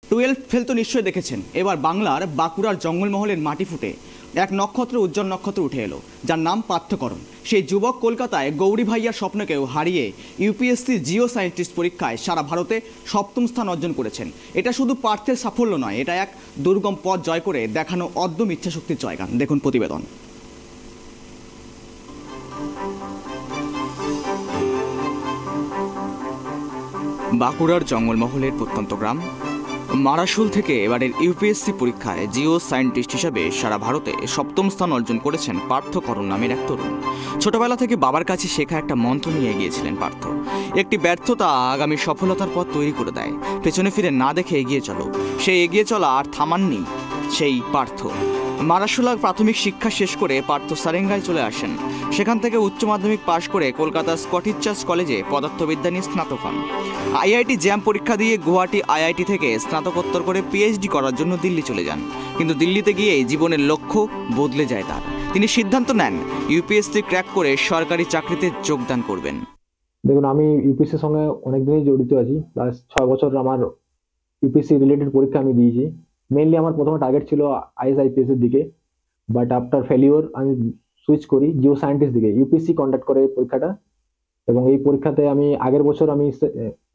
Twelve fail তো নিশ্চয়ই দেখেছেন। এবার বাংলার বাঁকুড়ার জঙ্গলমহলের মাটি ফুটে এক নক্ষত্র, উজ্জ্বল নক্ষত্র উঠে এলো, যার নাম পার্থকরণ। সেই যুবক কলকাতায় গৌরী ভাইয়ার স্বপ্নকেও হারিয়ে ইউপিএসসি জিও সায়েন্টিস্ট পরীক্ষায় সারা ভারতে সপ্তম স্থান অর্জন করেছেন। এটা শুধু পার্থের সাফল্য নয়, এটা এক দুর্গম পথ জয় করে দেখানো অদ্যম ইচ্ছাশক্তির জয়গান। দেখুন প্রতিবেদন। বাঁকুড়ার জঙ্গলমহলের প্রত্যন্ত গ্রাম মারাশুল থেকে এবারের ইউপিএসসি পরীক্ষায় জিও সায়েন্টিস্ট হিসাবে সারা ভারতে সপ্তম স্থান অর্জন করেছেন পার্থকরণ নামের এক তরুণ। ছোটবেলা থেকে বাবার কাছে শেখা একটা মন্ত্র নিয়ে এগিয়েছিলেন পার্থ। একটি ব্যর্থতা আগামী সফলতার পথ তৈরি করে দেয়। পেছনে ফিরে না দেখে এগিয়ে চলো, সেই এগিয়ে চলা আর থামাননি সেই পার্থ। মারাশুলার প্রাথমিক শিক্ষা শেষ করে পার্থ সারেঙ্গায় চলে আসেন। সেখান থেকে উচ্চ মাধ্যমিক পাশ করে কলকাতার স্কটিশ চার্চ কলেজে পদার্থবিদ্যা নিয়ে স্নাতক হন। আইআইটি জ্যাম পরীক্ষা দিয়ে গুয়াহাটি আইআইটি থেকে স্নাতকোত্তর করে পিএইচডি করার জন্য দিল্লি চলে যান। কিন্তু দিল্লিতে গিয়েই জীবনের লক্ষ্য বদলে যায় তার। তিনি সিদ্ধান্ত নেন ইউপিএসসি ক্র্যাক করে সরকারি চাকরিতে যোগদান করবেন। দেখুন, আমি ইউপিএসসির সঙ্গে অনেকদিনই জড়িত আছি। প্রায় 6 বছর আমার ইউপিএসসি রিলেটেড পরীক্ষা আমি দিয়েছি। মেইনলি আমার প্রথমে টার্গেট ছিল আইএস/আইপিএস এর দিকে, বাট আফটার ফেলিওর আমি সুইচ করি জিও সায়েন্টিস্ট দিকে। ইউপিএসসি কন্ডাক্ট করে পরীক্ষাটা, এবং এই পরীক্ষাতে আমি আগের বছর আমি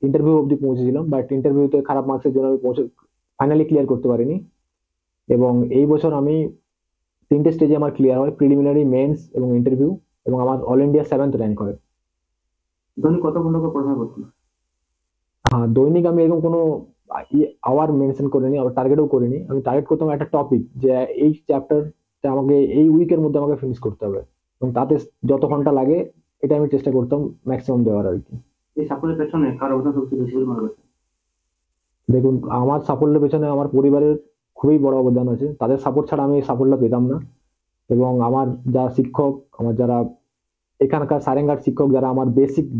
ইন্টারভিউ অবধি পৌঁছেছিলাম, বাট ইন্টারভিউতে খারাপ মার্কসের জন্য আমি ফাইনালি ক্লিয়ার করতে পারিনি। এবং এই বছর আমি 3টে স্টেজে আমার ক্লিয়ার হয়, প্রিলিমিনারি, মেন্স এবং ইন্টারভিউ, এবং আমার অল ইন্ডিয়া 7th র্যাঙ্ক হয়। দৈনিক কত ঘন্টা পড়াশোনা করতে? হ্যাঁ, দৈনিক আমি এরকম কোনো আওয়ার মেনশন করিনি, আবার টার্গেটও করিনি। আমি টার্গেট করতাম একটা টপিক, যে এই চ্যাপ্টারটা আমাকে এই উইকের মধ্যে আমাকে ফিনিশ করতে হবে, এবং তাতে যত ঘন্টা লাগে এটা আমি চেষ্টা করতাম ম্যাক্সিমাম দেওয়ার আর কি। এই সাফল্যের পেছনে কার অবদান সবচেয়ে বেশি মনে হচ্ছে? দেখুন, আমার সাফল্যের পেছনে আমার পরিবারের খুবই বড় অবদান আছে। তাদের সাপোর্ট ছাড়া আমি এই সাফল্য পেতাম না। এবং আমার যারা শিক্ষক, আমার যারা এখানকার সারেঙ্গার শিক্ষক, যারা আমার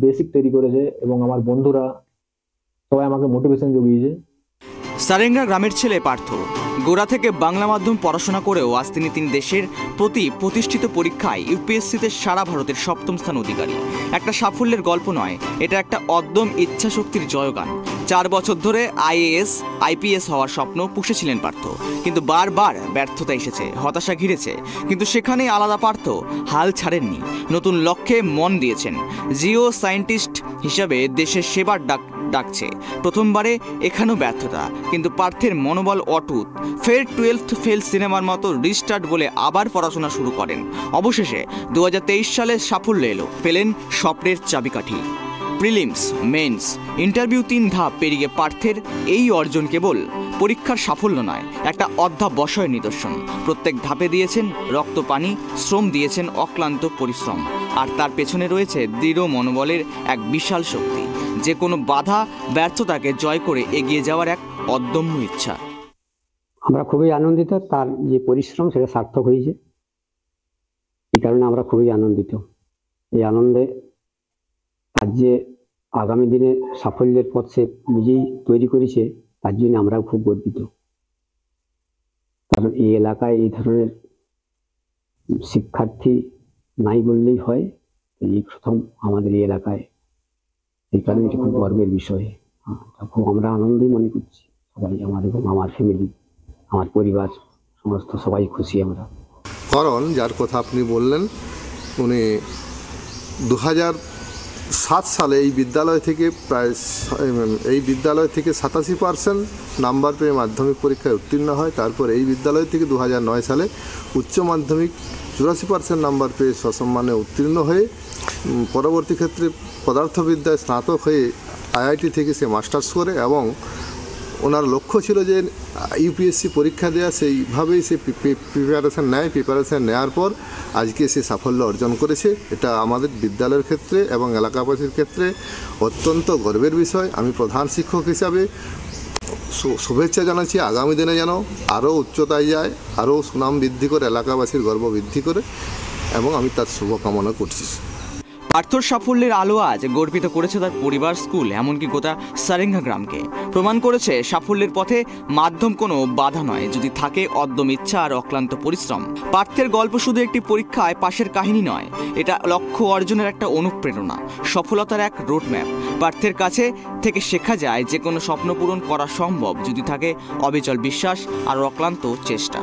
বেসিক তৈরি করেছে, এবং আমার বন্ধুরা সবাই আমাকে মোটিভেশন জুগিয়েছে। সারেঙ্গা গ্রামের ছেলে পার্থ। গোড়া থেকে বাংলা মাধ্যম পড়াশোনা করেও আজ তিনি দেশের প্রতি প্রতিষ্ঠিত পরীক্ষায় ইউপিএসসিতে সারা ভারতের সপ্তম স্থান অধিকারী। একটা সাফল্যের গল্প নয়, এটা একটা অদ্যম ইচ্ছাশক্তির জয়গান। 4 বছর ধরে আইএএস আইপিএস হওয়ার স্বপ্ন পুষেছিলেন পার্থ, কিন্তু বারবার ব্যর্থতা এসেছে, হতাশা ঘিরেছে। কিন্তু সেখানেই আলাদা পার্থ হাল ছাড়েননি, নতুন লক্ষ্যে মন দিয়েছেন। জিও সায়েন্টিস্ট হিসাবে দেশের সেবার ডাকছে। প্রথমবারে এখানেও ব্যর্থতা, কিন্তু পার্থের মনোবল অটুট। ফের 12th ফেল সিনেমার মতো রিস্টার্ট বলে আবার পড়াশোনা শুরু করেন। অবশেষে 2023 সালে সাফল্য এলো, পেলেন স্বপ্নের চাবিকাঠি। প্রিলিমস, মেন্স, ইন্টারভিউ 3 ধাপ পেরিয়ে পার্থের এই অর্জন কেবল পরীক্ষার সাফল্য নয়, একটা অধ্যাবসায়ের নিদর্শন। প্রত্যেক ধাপে দিয়েছেন রক্ত পানি, শ্রম দিয়েছেন অক্লান্ত পরিশ্রম, আর তার পেছনে রয়েছে দৃঢ় মনোবলের এক বিশাল শক্তি। যে কোনো বাধা, ব্যর্থতাকে জয় করে এগিয়ে যাওয়ার এক অদম্য ইচ্ছা। আমরা খুবই আনন্দিত, তার যে পরিশ্রম সেটা সার্থক হয়েছে। এই কারণে আমরা খুবই আনন্দিত। এই আনন্দে আজ যে আগামী দিনে সাফল্যের পথ সে নিজেই তৈরি করেছে, তার জন্য আমরাও খুব গর্বিত। কারণ এই এলাকায় এই ধরনের শিক্ষার্থী নাই বললেই হয়। এই প্রথম আমাদের এই এলাকায়, এই কারণে এটা খুব গর্বের বিষয়। খুব আমরা আনন্দই মনে করছি সবাই, আমার এবং আমার ফ্যামিলি, আমার পরিবার, সমস্ত সবাই খুশি আমরা। কারণ যার কথা আপনি বললেন, উনি 2007 সালে এই বিদ্যালয় থেকে 87% নাম্বার পেয়ে মাধ্যমিক পরীক্ষায় উত্তীর্ণ হয়। তারপর এই বিদ্যালয় থেকে 2009 সালে উচ্চ মাধ্যমিক 84% নাম্বার পেয়ে সসম্মানে উত্তীর্ণ হয়ে পরবর্তী ক্ষেত্রে পদার্থবিদ্যায় স্নাতক হয়ে আইআইটি থেকে সে মাস্টার্স করে, এবং ওনার লক্ষ্য ছিল যে ইউপিএসসি পরীক্ষা দেওয়া, সেইভাবেই সে প্রিপারেশান নেওয়ার পর আজকে সে সাফল্য অর্জন করেছে। এটা আমাদের বিদ্যালয়ের ক্ষেত্রে এবং এলাকাবাসীর ক্ষেত্রে অত্যন্ত গর্বের বিষয়। আমি প্রধান শিক্ষক হিসাবে শুভেচ্ছা জানাচ্ছি, আগামী দিনে যেন আরও উচ্চতায় যায়, আরও সুনাম বৃদ্ধি করে, এলাকাবাসীর গর্ব বৃদ্ধি করে, এবং আমি তার শুভকামনা করছি। পার্থর সাফল্যের আলো আজ গর্বিত করেছে তার পরিবার, স্কুল, এমনকি গোটা সারেঙ্গা গ্রামকে। প্রমাণ করেছে সাফল্যের পথে মাধ্যম কোনো বাধা নয়, যদি থাকে অদ্যম ইচ্ছা আর অক্লান্ত পরিশ্রম। পার্থের গল্প শুধু একটি পরীক্ষায় পাশের কাহিনী নয়, এটা লক্ষ্য অর্জনের একটা অনুপ্রেরণা, সফলতার এক রোডম্যাপ। পার্থের কাছে থেকে শেখা যায় যে কোনো স্বপ্ন পূরণ করা সম্ভব যদি থাকে অবিচল বিশ্বাস আর অক্লান্ত চেষ্টা।